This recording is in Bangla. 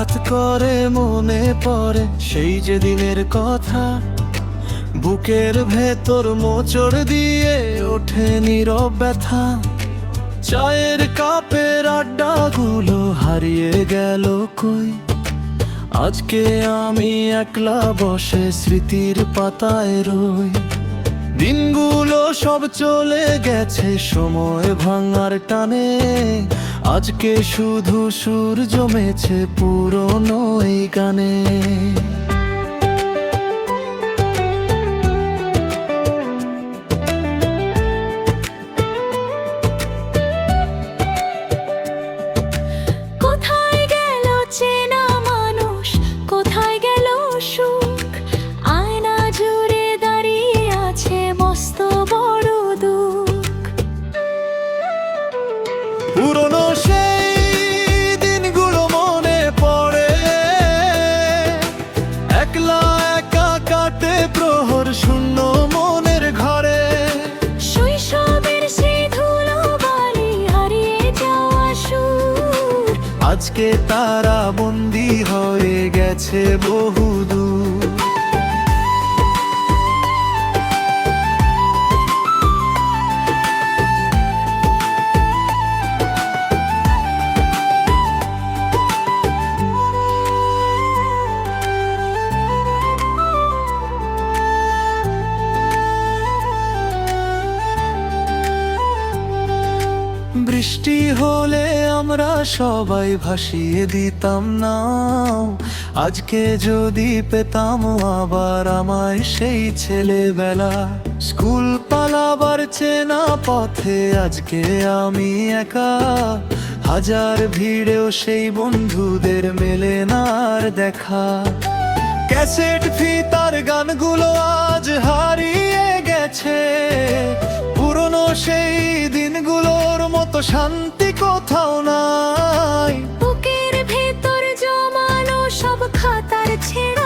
আঘাত করে মনে পড়ে সেই যে দিনের কথা, বুকের ভেতর মোচড় দিয়ে ওঠে নীরব ব্যথা। চায়ের কাপের আড্ডাগুলো হারিয়ে গেল কই, আজকে আমি একলা বসে স্মৃতির পাতায় রই। দিনগুলো সব চলে গেছে সময় ভাঙার টানে, আজকে শুধু সুর জমেছে পুরনো এই গানে। কোথায় গেল চেনা মানুষ, কোথায় গেল সুখ? আয়না জুড়ে দাঁড়িয়ে আছে মস্ত বড় দুঃখ। পুরনো সেই দিনগুলো মনে পড়ে, একলা একা কাটে প্রহর শূন্য মনের ঘরে। শৈশবের সেই ধুলোবালি হারিয়ে যাওয়া সুর, আজকে তারা বন্দী হয়ে গেছে বহুদূর। বৃষ্টি হলে আমরা সবাই ভাসিয়ে দিতাম নাও, আজকে যদি পেতাম আবার আমায় সেই ছেলেবেলা। স্কুল পালাবার চেনা পথে আজকে আমি একা, হাজার ভিড়েও সেই বন্ধুদের মেলে না আর দেখা। ক্যাসেট ফিতার গানগুলো আজ হারিয়ে গেছে, পুরনো সেই দিনগুলোর মতো শান্তি কোথাও নাই। বুকের ভেতর জমানো সব খাতার ছেঁড়া